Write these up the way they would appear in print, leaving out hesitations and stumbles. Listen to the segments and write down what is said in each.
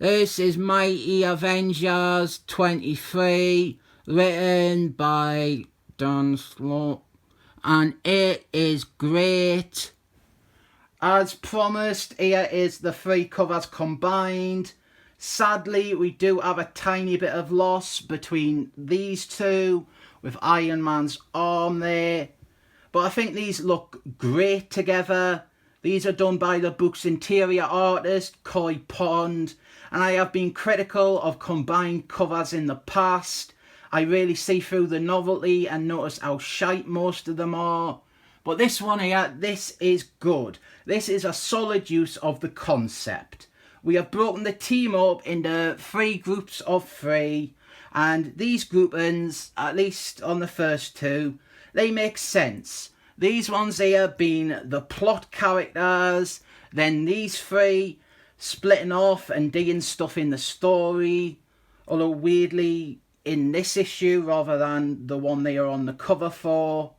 This is Mighty Avengers 23, written by Slott, and it is great. As promised, here is the 3 covers combined. Sadly, we do have a tiny bit of loss between these two, with Iron Man's arm there. But I think these look great together. These are done by the book's interior artist, Khoi, and I have been critical of combined covers in the past. I really see through the novelty and notice how shite most of them are. But this one here, this is good. This is a solid use of the concept. We have broken the team up into 3 groups of 3, and these groupings, at least on the first 2, they make sense. These ones here being the plot characters, then these 3 splitting off and doing stuff in the story, although weirdly in this issue rather than the one they are on the cover for.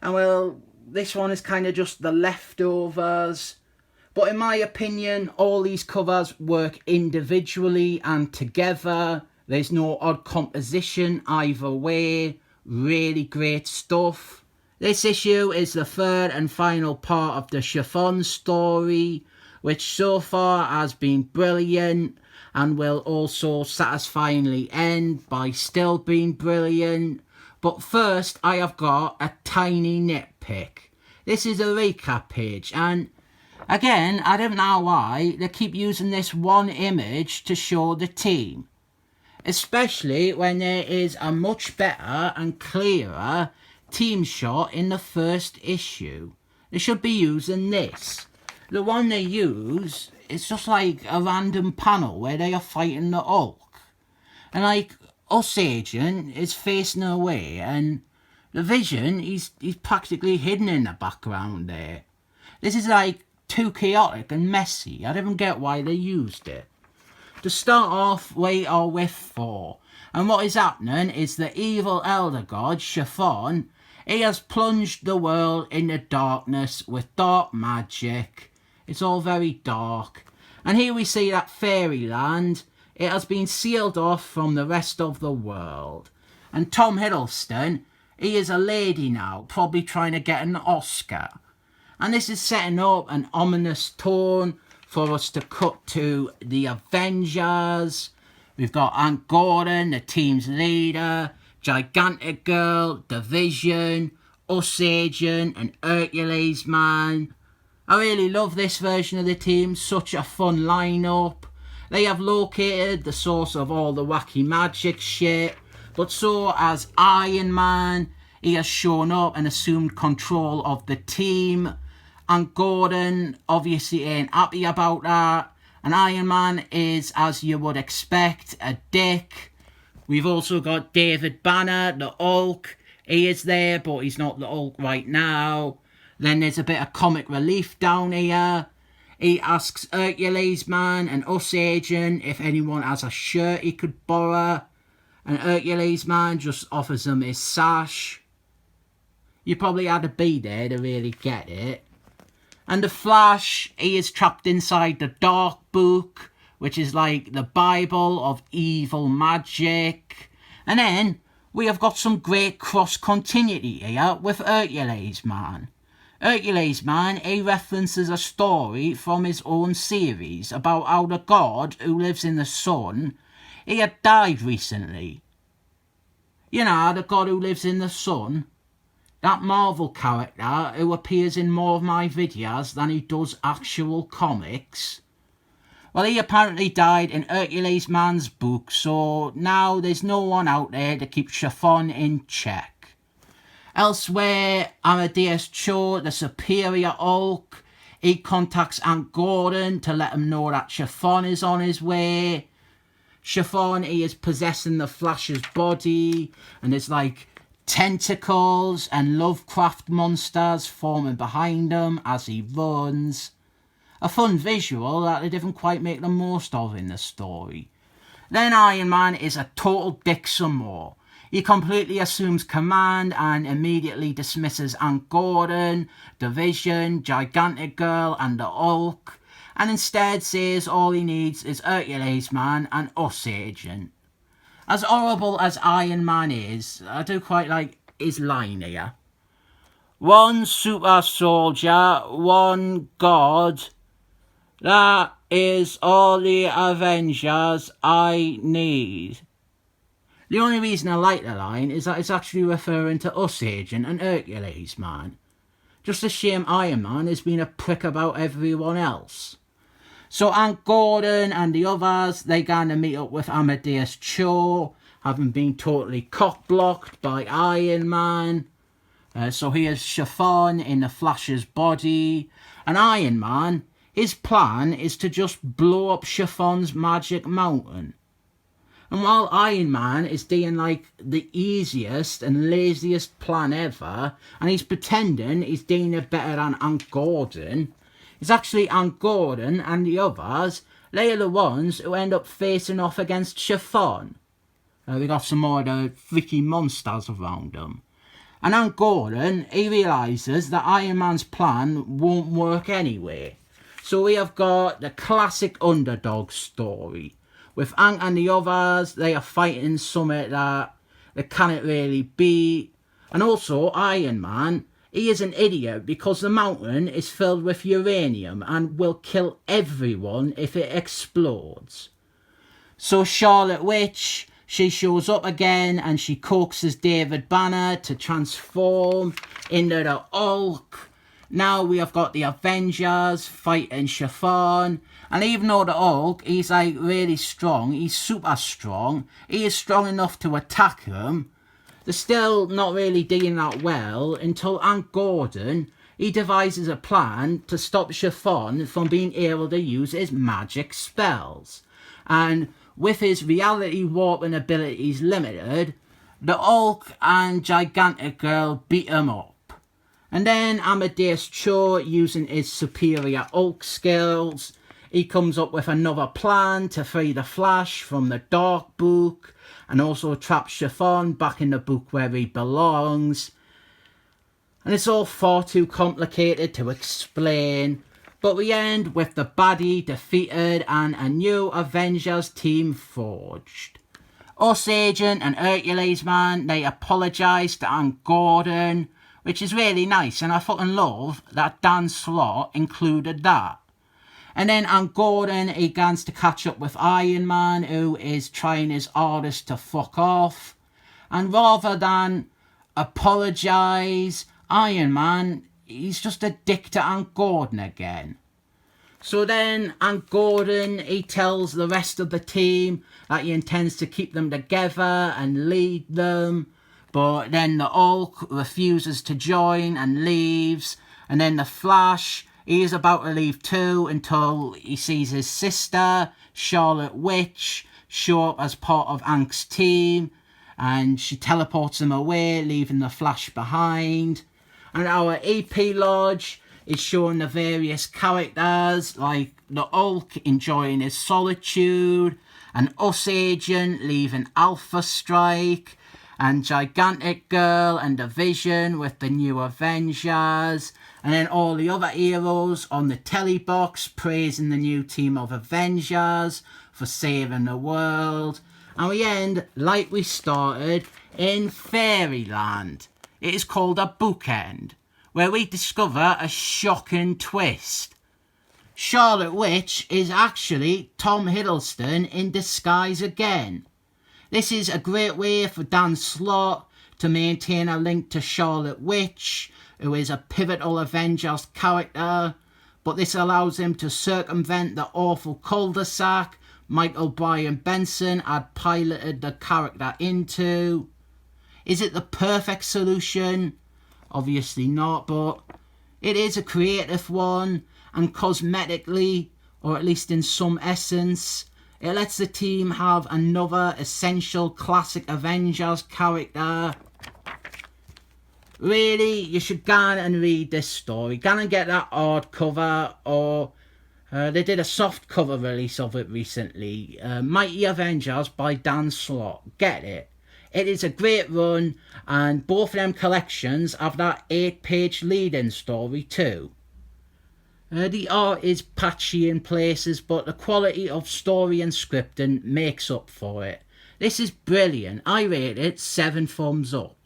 And well, this one is kind of just the leftovers. But in my opinion, all these covers work individually and together. There's no odd composition either way. Really great stuff. This issue is the 3rd and final part of the Chiffon story, which so far has been brilliant and will also satisfyingly end by still being brilliant. But first, I have got a tiny nitpick. This is a recap page, and again, I don't know why they keep using this one image to show the team, especially when there is a much better and clearer team shot in the first issue. They should be using this. The one they use is just like a random panel where they are fighting the Hulk, and like u.s.agent is facing away, and the Vision, he's practically hidden in the background there. This is like too chaotic and messy. I don't get why they used it. To start off, we are with Thor, and what is happening is the evil elder god Chiffon, he has plunged the world into darkness with dark magic. It's all very dark, and here we see that fairyland, it has been sealed off from the rest of the world. And Tom Hiddleston, he is a lady now, probably trying to get an Oscar. And this is setting up an ominous tone for us to cut to the Avengers. We've got Aunt Gordon, the team's leader, Gigantic Girl, the Vision, u.s.agent, and Hercules Man. I really love this version of the team, such a fun lineup. They have located the source of all the wacky magic shit, but so has Iron Man. He has shown up and assumed control of the team. And Gordon obviously ain't happy about that. And Iron Man is, as you would expect, a dick. We've also got David Banner, the Hulk. He is there, but he's not the Hulk right now. Then there's a bit of comic relief down here. He asks Hercules Man and u.s.agent if anyone has a shirt he could borrow. And Hercules Man just offers him his sash. You probably had to be there to really get it. And the Flash, he is trapped inside the Dark Book, which is like the Bible of evil magic. And then we have got some great cross-continuity here with Hercules Man. Hercules Man, he references a story from his own series about how the god who lives in the sun, he had died recently. You know, the god who lives in the sun. That Marvel character who appears in more of my videos than he does actual comics. Well, he apparently died in Hercules Man's book, so now there's no one out there to keep Chiffon in check. Elsewhere, Amadeus Cho, the superior Hulk, he contacts Aunt Gordon to let him know that Chiffon is on his way. Chiffon, he is possessing the Flash's body, and there's like tentacles and Lovecraft monsters forming behind him as he runs. A fun visual that they didn't quite make the most of in the story. Then Iron Man is a total dick some more. He completely assumes command and immediately dismisses Aunt Gordon, the Vision, Gigantic Girl and the Hulk. and instead says all he needs is Hercules Man and u.s.agent. As horrible as Iron Man is, I do quite like his line here. One super soldier, one god. That is all the Avengers I need. The only reason I like the line is that it's actually referring to u.s.agent and Hercules Man. Just a shame Iron Man has been a prick about everyone else. So Aunt Gordon and the others, they gonna meet up with Amadeus Cho, having been totally cock-blocked by Iron Man. So here's Chiffon in the Flash's body. And Iron Man, his plan is to just blow up Chiffon's magic mountain. And while Iron Man is doing like the easiest and laziest plan ever, and he's pretending he's doing it better than Aunt Gordon, it's actually Aunt Gordon and the others, they are the ones who end up facing off against Chiffon. We got some more of the freaky monsters around them. And Aunt Gordon, he realises that Iron Man's plan won't work anyway. So we have got the classic underdog story. With Aunt and the others, they are fighting something that they cannot really beat. And also Iron Man, he is an idiot because the mountain is filled with uranium and will kill everyone if it explodes. So Scarlet Witch, she shows up again and she coaxes David Banner to transform into the Hulk. Now we have got the Avengers fighting Chiffon. And even though the Hulk, he's like really strong, he's super strong, he is strong enough to attack him, they're still not really doing that well until Aunt Gordon, he devises a plan to stop Chiffon from being able to use his magic spells. And with his reality warping abilities limited, the Hulk and Gigantic Girl beat him up. And then Amadeus Cho, using his superior Hulk skills, he comes up with another plan to free the Flash from the Dark Book and also trap Chiffon back in the book where he belongs. And it's all far too complicated to explain, but we end with the baddie defeated and a new Avengers team forged. u.s.agent and Hercules Man, they apologise to Aunt Gordon, which is really nice, and I fucking love that Dan Slott included that. And then Aunt Gordon, he gets to catch up with Iron Man, who is trying his hardest to fuck off. And rather than apologise, Iron Man, he's just a dick to Aunt Gordon again. So then Aunt Gordon, he tells the rest of the team that he intends to keep them together and lead them. But then the Hulk refuses to join and leaves. And then the Flash, he is about to leave too until he sees his sister, Scarlet Witch, show up as part of Aunt's team. And she teleports him away, leaving the Flash behind. And our EP Lodge is showing the various characters, like the Hulk enjoying his solitude, and u.s.agent leaving Alpha Strike, and Gigantic Girl and the Vision with the new Avengers, and then all the other heroes on the telly box praising the new team of Avengers for saving the world. And we end like we started in Fairyland. It is called a bookend, where we discover a shocking twist. Scarlet Witch is actually Tom Hiddleston in disguise again. This is a great way for Dan Slott to maintain a link to Scarlet Witch, who is a pivotal Avengers character, but this allows him to circumvent the awful cul-de-sac Michael Brian Benson had piloted the character into. Is it the perfect solution? Obviously not, but it is a creative one, and cosmetically, or at least in some essence, it lets the team have another essential classic Avengers character. Really, you should go and read this story. Go and get that hardcover, or they did a soft cover release of it recently. Mighty Avengers by Dan Slott. Get it. It is a great run, and both of them collections have that 8-page lead-in story too. The art is patchy in places, but the quality of story and scripting makes up for it. This is brilliant. I rate it 7 thumbs up.